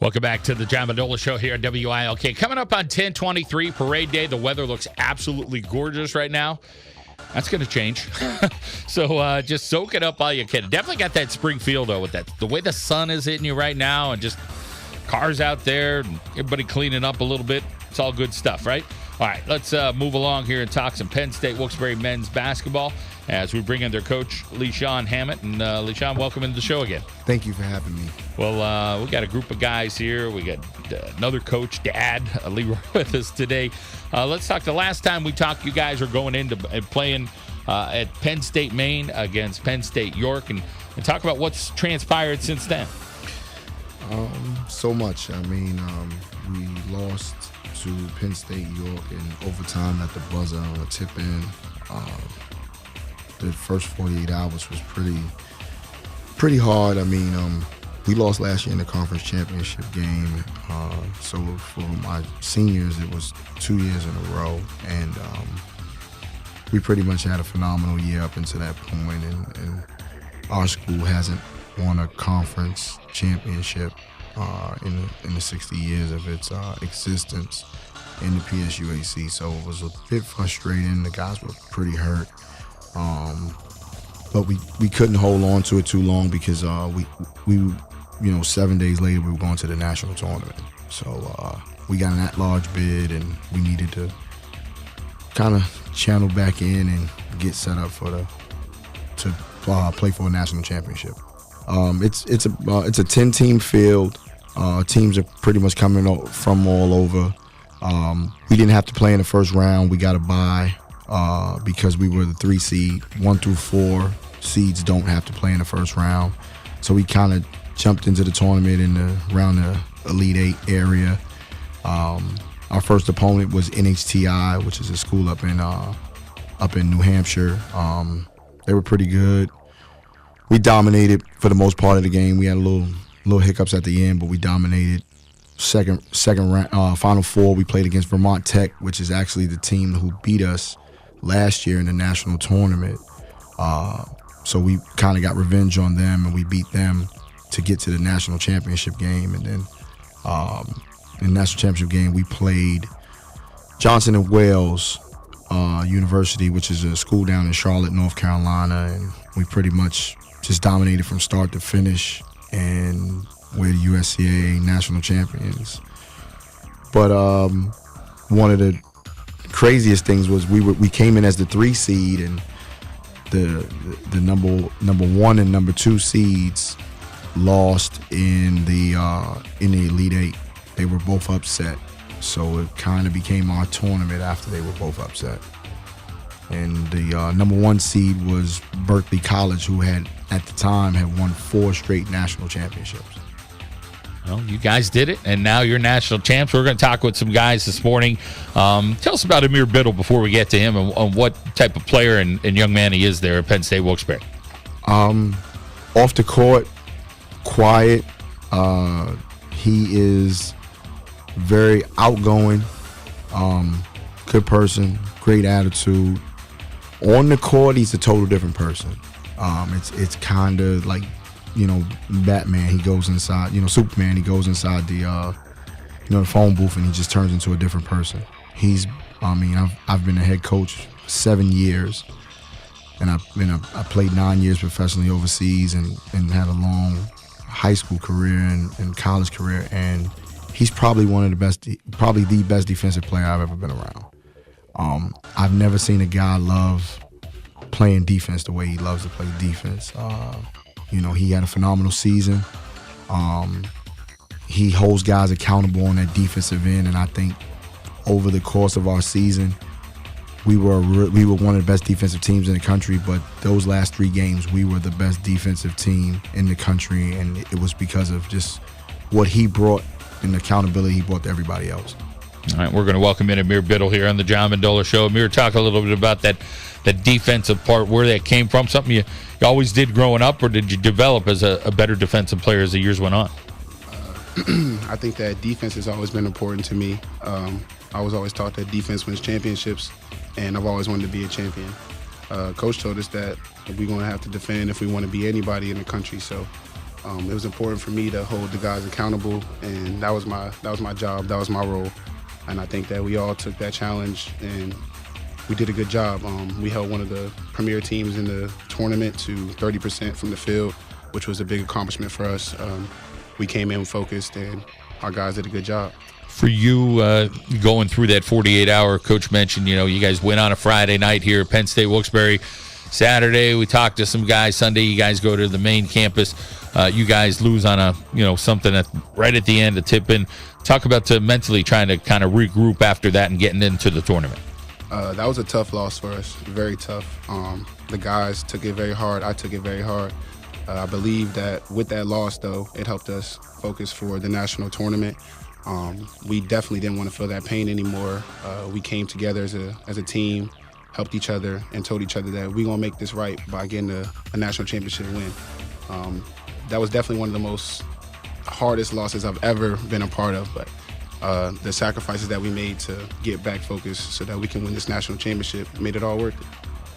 Welcome back to the John Mendola Show here at WILK. Coming up on 10/23, Parade Day. The weather looks absolutely gorgeous right now. That's going to change. So just soak it up while you can. Definitely got that spring feel, though, with that. The way the sun is hitting you right now and just cars out there and everybody cleaning up a little bit. It's all good stuff, right? All right, let's move along here and talk some Penn State Wilkes-Barre men's basketball as we bring in their coach, LeSean Hammett. And LeSean, welcome into the show again. Thank you for having me. Well, we got a group of guys here. We got another coach, Dad, Leroy, with us today. Let's talk. The last time we talked, you guys are going into playing at Penn State, Maine against Penn State, York, and talk about what's transpired since then. So much. I mean, we lost to Penn State, York in overtime at the buzzer on a tip-in. The first 48 hours was pretty hard. I mean, we lost last year in the conference championship game. So for my seniors, it was 2 years in a row. And we pretty much had a phenomenal year up until that point. And our school hasn't won a conference championship in the 60 years of its existence in the PSUAC. So it was a bit frustrating. The guys were pretty hurt. But we couldn't hold on to it too long because we 7 days later we were going to the national tournament. So we got an at-large bid and we needed to kind of channel back in and get set up to play for a national championship. It's a 10-team field. Teams are pretty much coming from all over. We didn't have to play in the first round. We got a bye. Because we were the 3 seed. 1 through 4 seeds don't have to play in the first round. So we kind of jumped into the tournament around the Elite 8 area. Our first opponent was NHTI, which is a school up in New Hampshire. They were pretty good. We dominated for the most part of the game. We had a little hiccups at the end, but we dominated. Second round, Final Four, we played against Vermont Tech, which is actually the team who beat us last year in the national tournament. So we kind of got revenge on them, and we beat them to get to the national championship game. And then in the national championship game, we played Johnson & Wales University, which is a school down in Charlotte, North Carolina. And we pretty much just dominated from start to finish, and we're the USCA national champions. But one of the craziest things was we came in as the 3 seed, and the number 1 and number 2 seeds lost in the Elite 8. They were both upset, so it kind of became our tournament after they were both upset. And the number 1 seed was Berkeley College, who had at the time had won 4 straight national championships. Well, you guys did it, and now you're national champs. We're going to talk with some guys this morning. Tell us about Amir Biddle before we get to him and what type of player and young man he is there at Penn State Wilkes-Barre. Off the court, quiet. He is very outgoing, good person, great attitude. On the court, he's a total different person. It's kind of like, Batman, he goes inside, Superman, he goes inside the phone booth and he just turns into a different person. I've been a head coach 7 years, and I played 9 years professionally overseas and had a long high school career and college career, and he's probably the best defensive player I've ever been around. I've never seen a guy love playing defense the way he loves to play defense. He had a phenomenal season. He holds guys accountable on that defensive end, and I think over the course of our season, we were one of the best defensive teams in the country. But those last 3 games, we were the best defensive team in the country, and it was because of just what he brought and the accountability he brought to everybody else. All right, we're going to welcome in Amir Biddle here on the John Mendola Show. Amir, talk a little bit about that defensive part, where that came from. Something you always did growing up, or did you develop as a better defensive player as the years went on? I think that defense has always been important to me. I was always taught that defense wins championships, and I've always wanted to be a champion. Coach told us that we're going to have to defend if we want to be anybody in the country. So It was important for me to hold the guys accountable, and that was my job, that was my role. And I think that we all took that challenge, and we did a good job. We held one of the premier teams in the tournament to 30% from the field, which was a big accomplishment for us. We came in focused, and our guys did a good job. For you, going through that 48-hour, Coach mentioned, you guys win on a Friday night here at Penn State Wilkes-Barre. Saturday, we talked to some guys. Sunday, you guys go to the main campus. You guys lose on something right at the end, a tip-in. Talk about mentally trying to kind of regroup after that and getting into the tournament. That was a tough loss for us, very tough. The guys took it very hard. I took it very hard. I believe that with that loss, though, it helped us focus for the national tournament. We definitely didn't want to feel that pain anymore. We came together as a team, helped each other, and told each other that we're going to make this right by getting a national championship win. That was definitely one of the most hardest losses I've ever been a part of, but the sacrifices that we made to get back focused so that we can win this national championship made it all worth it.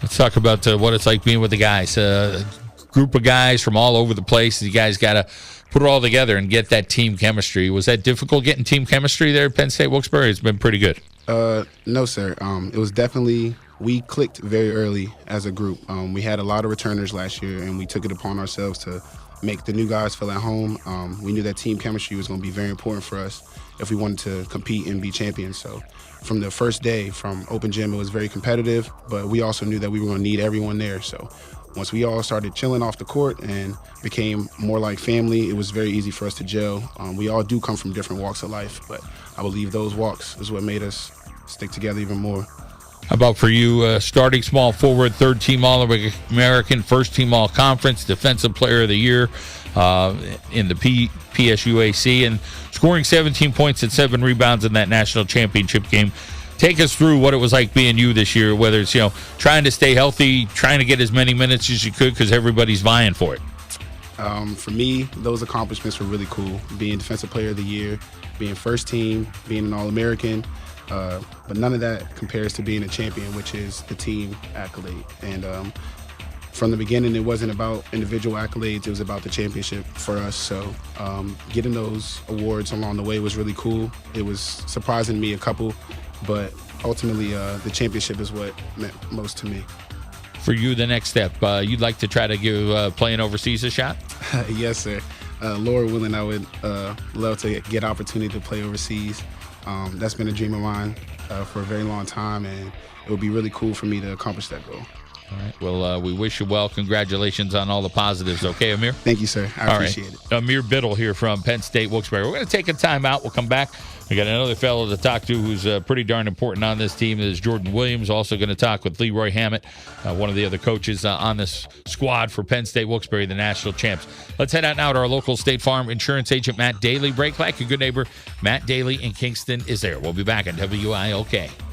Let's talk about what it's like being with the guys. Group of guys from all over the place. You guys got to put it all together and get that team chemistry. Was that difficult getting team chemistry there at Penn State Wilkes-Barre? It's been pretty good. No, sir. It was definitely, we clicked very early as a group. We had a lot of returners last year, and we took it upon ourselves to make the new guys feel at home. We knew that team chemistry was going to be very important for us if we wanted to compete and be champions. So from the first day, from open gym, it was very competitive, but we also knew that we were going to need everyone there. So once we all started chilling off the court and became more like family, it was very easy for us to gel. We all do come from different walks of life, but I believe those walks is what made us stick together even more. How about for you, starting small forward, third-team All-American, first-team All-Conference, Defensive Player of the Year in the PSUAC, and scoring 17 points and 7 rebounds in that national championship game. Take us through what it was like being you this year, whether it's, trying to stay healthy, trying to get as many minutes as you could because everybody's vying for it. For me, those accomplishments were really cool. Being Defensive Player of the Year, being first team, being an All-American, but none of that compares to being a champion, which is the team accolade. And from the beginning, it wasn't about individual accolades, it was about the championship for us. So getting those awards along the way was really cool. It was surprising me a couple, but ultimately the championship is what meant most to me. For you, the next step, you'd like to try to give playing overseas a shot? Yes, sir. Lord willing, I would love to get opportunity to play overseas. That's been a dream of mine for a very long time, and it would be really cool for me to accomplish that goal. All right. Well, we wish you well. Congratulations on all the positives. Okay, Amir? Thank you, sir. I appreciate it. Amir Biddle here from Penn State Wilkes-Barre. We're going to take a time out. We'll come back. We got another fellow to talk to who's pretty darn important on this team. Is Jordan Williams. Also going to talk with Leroy Hammett, one of the other coaches on this squad for Penn State Wilkes-Barre, the national champs. Let's head out now to our local State Farm insurance agent, Matt Daly. Break like your good neighbor, Matt Daly in Kingston is there. We'll be back on WILK.